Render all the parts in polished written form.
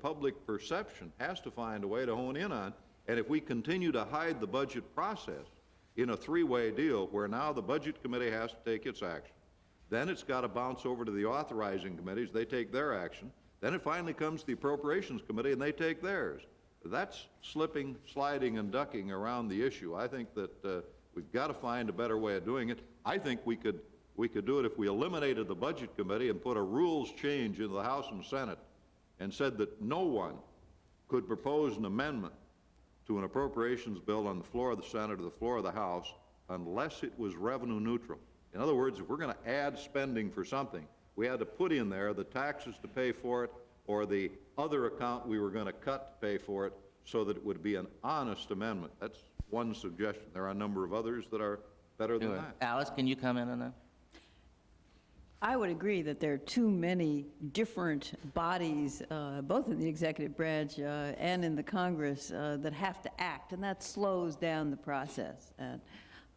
public perception has to find a way to hone in on. And if we continue to hide the budget process in a three-way deal where now the Budget Committee has to take its action, then it's got to bounce over to the authorizing committees, they take their action, then it finally comes to the Appropriations Committee and they take theirs. That's slipping, sliding, and ducking around the issue. I think that we've got to find a better way of doing it. I think we could do it if we eliminated the Budget Committee and put a rules change into the House and Senate and said that no one could propose an amendment to an appropriations bill on the floor of the Senate or the floor of the House unless it was revenue neutral. In other words, if we're going to add spending for something, we had to put in there the taxes to pay for it or the other account we were going to cut to pay for it so that it would be an honest amendment. That's one suggestion. There are a number of others that are better than that. Alice, can you comment on that? I would agree that there are too many different bodies, both in the executive branch and in the Congress, that have to act, and that slows down the process. And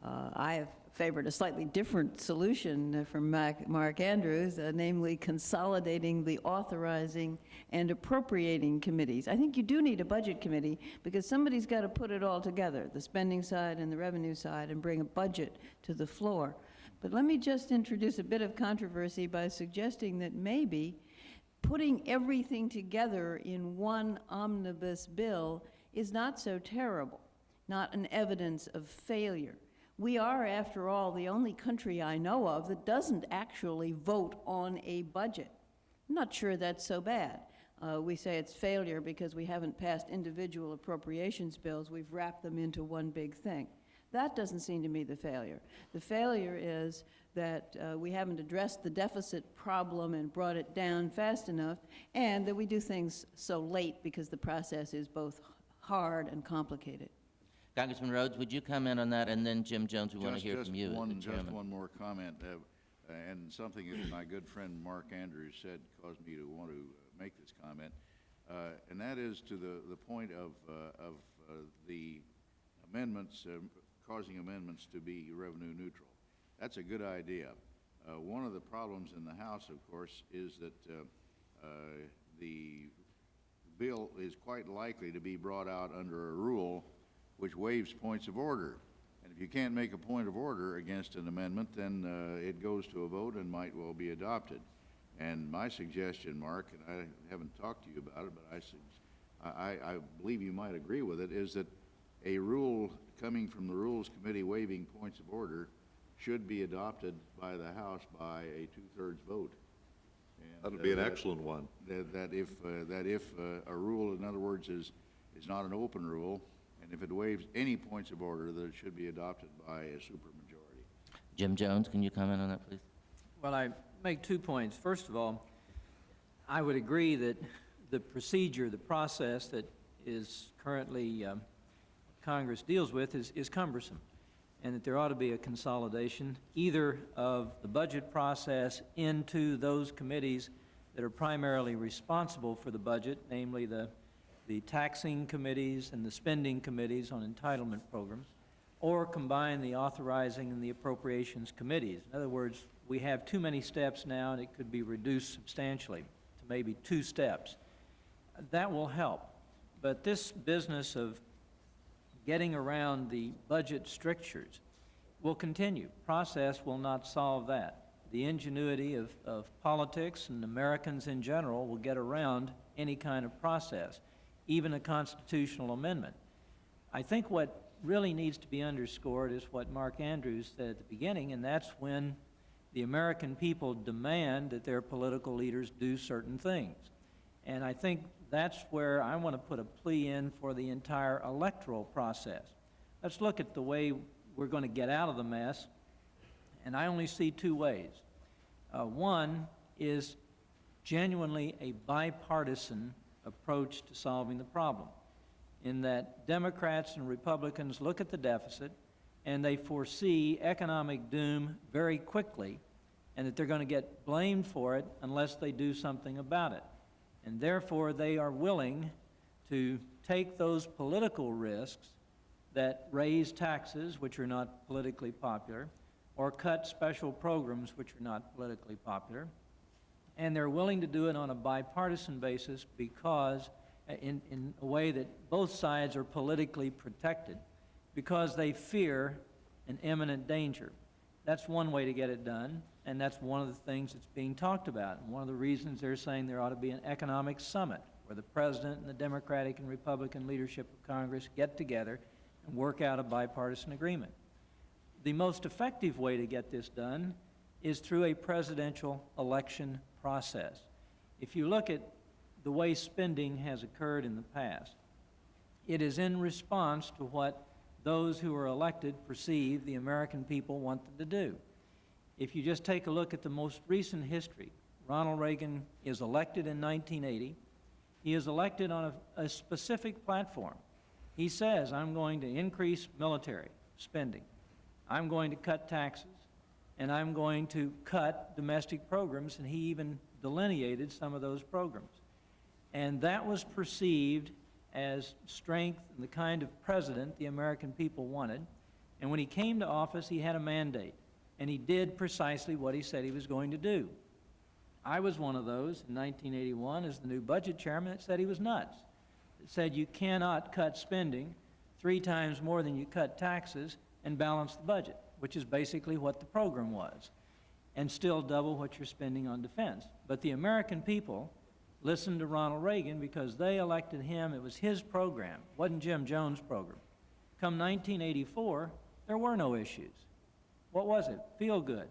I have favored a slightly different solution from Mark Andrews, namely consolidating the authorizing and appropriating committees. I think you do need a budget committee because somebody's got to put it all together, the spending side and the revenue side, and bring a budget to the floor. But let me just introduce a bit of controversy by suggesting that maybe putting everything together in one omnibus bill is not so terrible, not an evidence of failure. We are, after all, the only country I know of that doesn't actually vote on a budget. I'm not sure that's so bad. We say it's failure because we haven't passed individual appropriations bills. We've wrapped them into one big thing. That doesn't seem to me the failure. The failure is that we haven't addressed the deficit problem and brought it down fast enough, and that we do things so late because the process is both hard and complicated. Congressman Rhodes, would you comment on that? And then Jim Jones, we want to hear from you. Just one more comment, and something that my good friend Mark Andrews said caused me to want to make this comment, and that is to the point of the amendments, causing amendments to be revenue neutral. That's a good idea. One of the problems in the House, of course, is that the bill is quite likely to be brought out under a rule which waives points of order. And if you can't make a point of order against an amendment, then it goes to a vote and might well be adopted. And my suggestion, Mark, and I haven't talked to you about it, but I believe you might agree with it, is that a rule coming from the Rules Committee waiving points of order should be adopted by the House by a two-thirds vote. And that would be an excellent one. That if a rule, in other words, is not an open rule, and if it waives any points of order, that it should be adopted by a supermajority. Jim Jones, can you comment on that, please? Well, I make 2 points. First of all, I would agree that the procedure, the process that is currently Congress deals with is cumbersome, and that there ought to be a consolidation either of the budget process into those committees that are primarily responsible for the budget, namely the taxing committees and the spending committees on entitlement programs, or combine the authorizing and the appropriations committees. In other words, we have too many steps now, and it could be reduced substantially to maybe 2 steps. That will help. But this business of getting around the budget strictures will continue. Process will not solve that. The ingenuity of politics and Americans in general will get around any kind of process, even a constitutional amendment. I think what really needs to be underscored is what Mark Andrews said at the beginning, and that's when the American people demand that their political leaders do certain things. And I think that's where I want to put a plea in for the entire electoral process. Let's look at the way we're going to get out of the mess, and I only see 2 ways. One is genuinely a bipartisan approach to solving the problem, in that Democrats and Republicans look at the deficit and they foresee economic doom very quickly, and that they're going to get blamed for it unless they do something about it. And therefore, they are willing to take those political risks that raise taxes, which are not politically popular, or cut special programs, which are not politically popular, and they're willing to do it on a bipartisan basis because, in a way that both sides are politically protected, because they fear an imminent danger. That's one way to get it done, and that's one of the things that's being talked about. And one of the reasons they're saying there ought to be an economic summit where the President and the Democratic and Republican leadership of Congress get together and work out a bipartisan agreement. The most effective way to get this done is through a presidential election process. If you look at the way spending has occurred in the past, it is in response to what those who are elected perceive the American people want them to do. If you just take a look at the most recent history, Ronald Reagan is elected in 1980. He is elected on a specific platform. He says, I'm going to increase military spending, I'm going to cut taxes, and I'm going to cut domestic programs, and he even delineated some of those programs. And that was perceived as strength and the kind of president the American people wanted. And when he came to office, he had a mandate, and he did precisely what he said he was going to do. I was one of those in 1981 as the new budget chairman that said he was nuts. It said you cannot cut spending 3 times more than you cut taxes and balance the budget, which is basically what the program was, and still double what you're spending on defense. But the American people listened to Ronald Reagan because they elected him. It was his program. It wasn't Jim Jones' program. Come 1984, there were no issues. What was it? Feel good.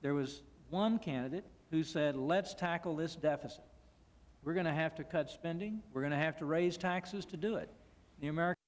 There was one candidate who said, let's tackle this deficit. We're going to have to cut spending. We're going to have to raise taxes to do it. The American